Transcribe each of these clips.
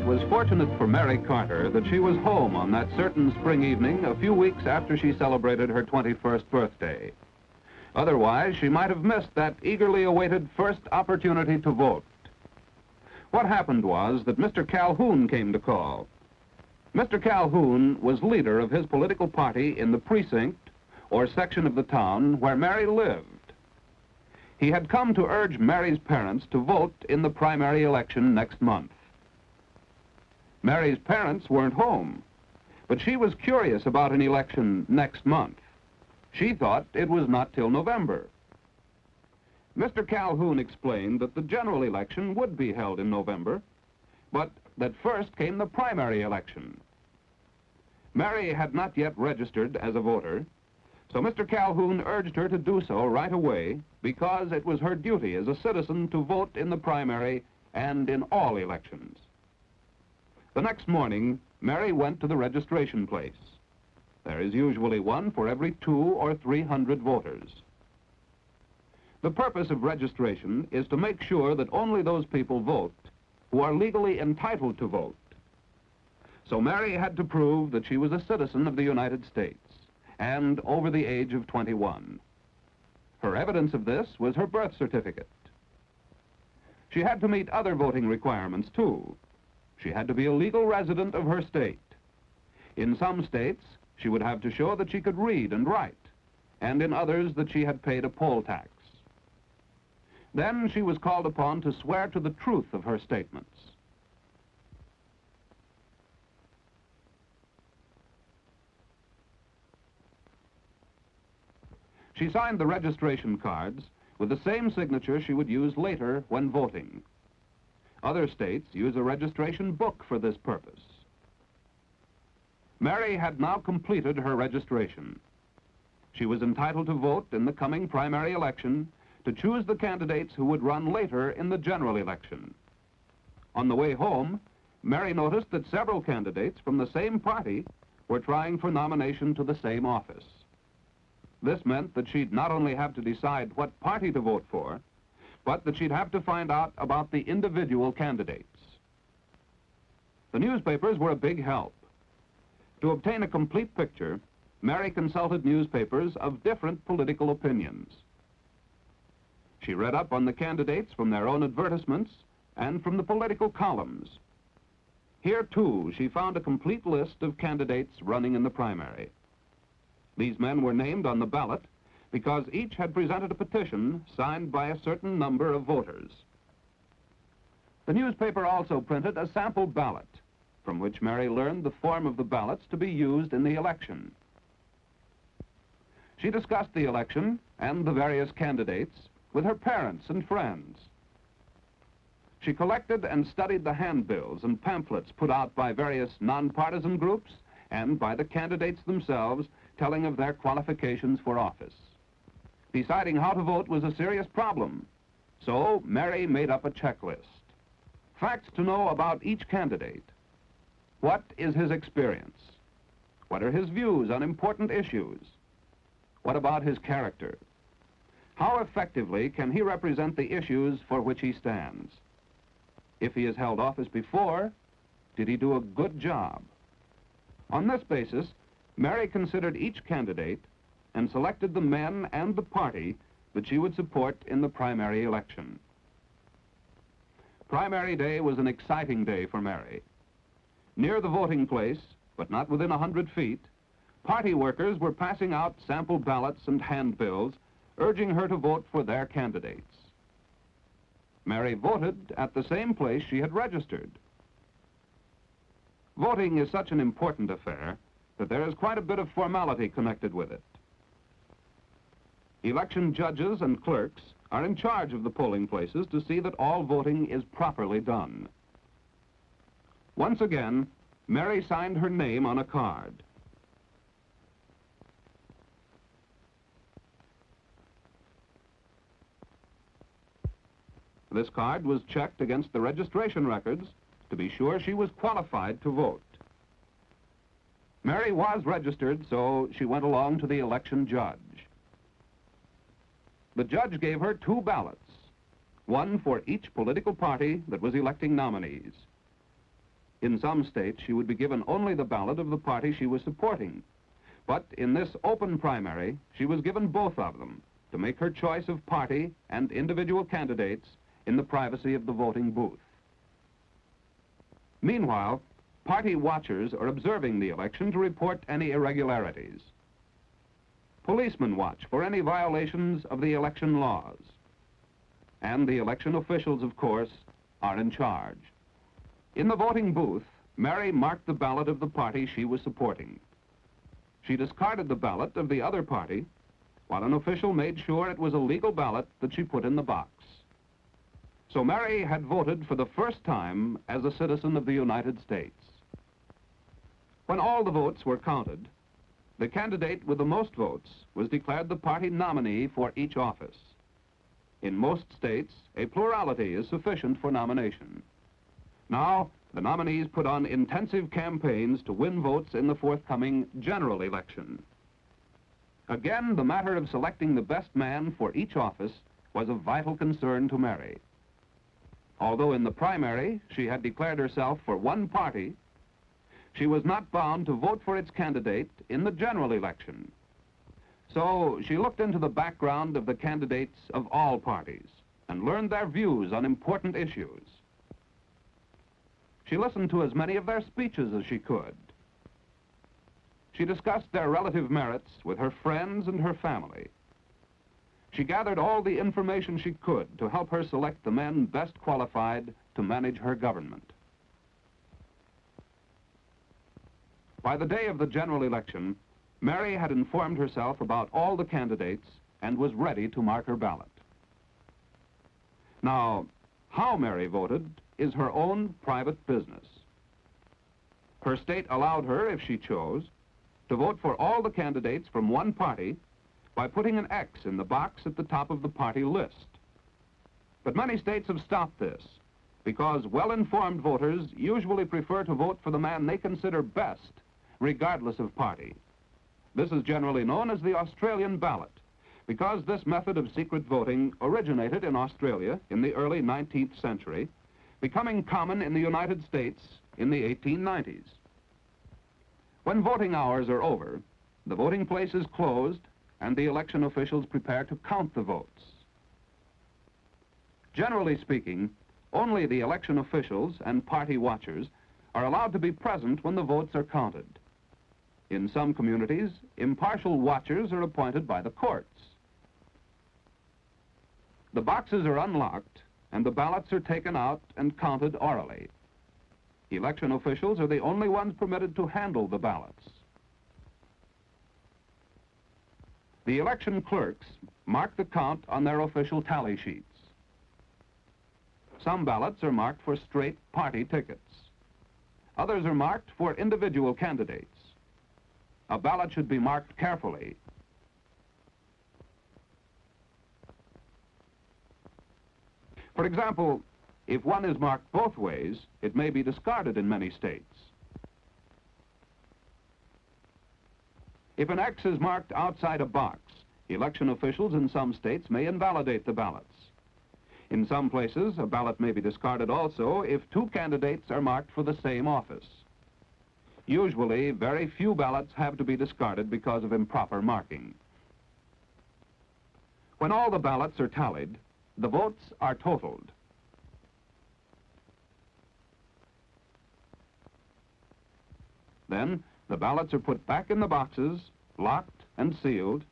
was fortunate for Mary Carter that she was home on that certain spring evening a few weeks after she celebrated her 21st birthday. Otherwise, she might have missed that eagerly awaited first opportunity to vote. What happened was that Mr. Calhoun came to call. Mr. Calhoun was leader of his political party in the precinct, or section of the town, where Mary lived. He had come to urge Mary's parents to vote in the primary election next month. Mary's parents weren't home, but she was curious about an election next month. She thought it was not till November. Mr. Calhoun explained that the general election would be held in November, but that first came the primary election. Mary had not yet registered as a voter, so Mr. Calhoun urged her to do so right away because it was her duty as a citizen to vote in the primary and in all elections. The next morning, Mary went to the registration place. There is usually one for every 200 or 300 voters. The purpose of registration is to make sure that only those people vote who are legally entitled to vote. So Mary had to prove that she was a citizen of the United States and over the age of 21. Her evidence of this was her birth certificate. She had to meet other voting requirements, too. She had to be a legal resident of her state. In some states, she would have to show that she could read and write, and in others that she had paid a poll tax. Then she was called upon to swear to the truth of her statements. She signed the registration cards with the same signature she would use later when voting. Other states use a registration book for this purpose. Mary had now completed her registration. She was entitled to vote in the coming primary election to choose the candidates who would run later in the general election. On the way home, Mary noticed that several candidates from the same party were trying for nomination to the same office. This meant that she'd not only have to decide what party to vote for, but that she'd have to find out about the individual candidates. The newspapers were a big help. To obtain a complete picture, Mary consulted newspapers of different political opinions. She read up on the candidates from their own advertisements and from the political columns. Here, too, she found a complete list of candidates running in the primary. These men were named on the ballot because each had presented a petition signed by a certain number of voters. The newspaper also printed a sample ballot, from which Mary learned the form of the ballots to be used in the election. She discussed the election and the various candidates with her parents and friends. She collected and studied the handbills and pamphlets put out by various nonpartisan groups and by the candidates themselves telling of their qualifications for office. Deciding how to vote was a serious problem, so Mary made up a checklist. Facts to know about each candidate. What is his experience? What are his views on important issues? What about his character? How effectively can he represent the issues for which he stands? If he has held office before, did he do a good job? On this basis, Mary considered each candidate and selected the men and the party that she would support in the primary election. Primary day was an exciting day for Mary. Near the voting place, but not within 100 feet, party workers were passing out sample ballots and handbills, urging her to vote for their candidates. Mary voted at the same place she had registered. Voting is such an important affair that there is quite a bit of formality connected with it. Election judges and clerks are in charge of the polling places to see that all voting is properly done. Once again, Mary signed her name on a card. This card was checked against the registration records to be sure she was qualified to vote. Mary was registered, so she went along to the election judge. The judge gave her 2 ballots, one for each political party that was electing nominees. In some states, she would be given only the ballot of the party she was supporting. But in this open primary, she was given both of them to make her choice of party and individual candidates in the privacy of the voting booth. Meanwhile, party watchers are observing the election to report any irregularities. Policemen watch for any violations of the election laws. And the election officials, of course, are in charge. In the voting booth, Mary marked the ballot of the party she was supporting. She discarded the ballot of the other party, while an official made sure it was a legal ballot that she put in the box. So Mary had voted for the first time as a citizen of the United States. When all the votes were counted, the candidate with the most votes was declared the party nominee for each office. In most states, a plurality is sufficient for nomination. Now, the nominees put on intensive campaigns to win votes in the forthcoming general election. Again, the matter of selecting the best man for each office was of vital concern to Mary. Although in the primary she had declared herself for one party, she was not bound to vote for its candidate in the general election. So she looked into the background of the candidates of all parties and learned their views on important issues. She listened to as many of their speeches as she could. She discussed their relative merits with her friends and her family. She gathered all the information she could to help her select the men best qualified to manage her government. By the day of the general election, Mary had informed herself about all the candidates and was ready to mark her ballot. Now, how Mary voted is her own private business. Her state allowed her, if she chose, to vote for all the candidates from one party by putting an X in the box at the top of the party list. But many states have stopped this because well-informed voters usually prefer to vote for the man they consider best, regardless of party. This is generally known as the Australian ballot, because this method of secret voting originated in Australia in the early 19th century, becoming common in the United States in the 1890s. When voting hours are over, the voting place is closed and the election officials prepare to count the votes. Generally speaking, only the election officials and party watchers are allowed to be present when the votes are counted. In some communities, impartial watchers are appointed by the courts. The boxes are unlocked and the ballots are taken out and counted orally. Election officials are the only ones permitted to handle the ballots. The election clerks mark the count on their official tally sheets. Some ballots are marked for straight party tickets. Others are marked for individual candidates. A ballot should be marked carefully. For example, if one is marked both ways, it may be discarded in many states. If an X is marked outside a box, election officials in some states may invalidate the ballots. In some places, a ballot may be discarded also if two candidates are marked for the same office. Usually, very few ballots have to be discarded because of improper marking. When all the ballots are tallied, the votes are totaled. Then, the ballots are put back in the boxes, locked and sealed,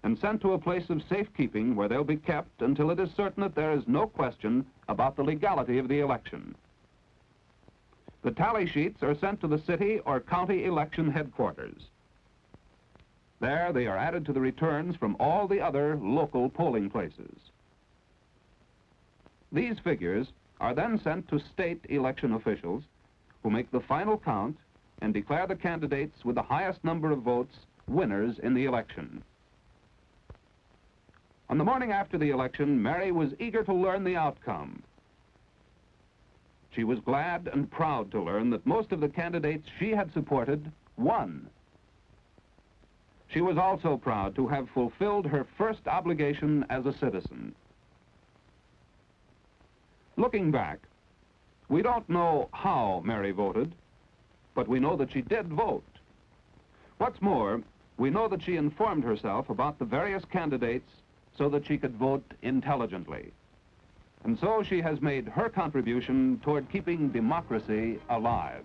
and sent to a place of safekeeping where they'll be kept until it is certain that there is no question about the legality of the election. The tally sheets are sent to the city or county election headquarters. There they are added to the returns from all the other local polling places. These figures are then sent to state election officials who make the final count and declare the candidates with the highest number of votes winners in the election. On the morning after the election, Mary was eager to learn the outcome. She was glad and proud to learn that most of the candidates she had supported won. She was also proud to have fulfilled her first obligation as a citizen. Looking back, We don't know how Mary voted, but we know that she did vote. What's more, we know that she informed herself about the various candidates so that she could vote intelligently. And so she has made her contribution toward keeping democracy alive.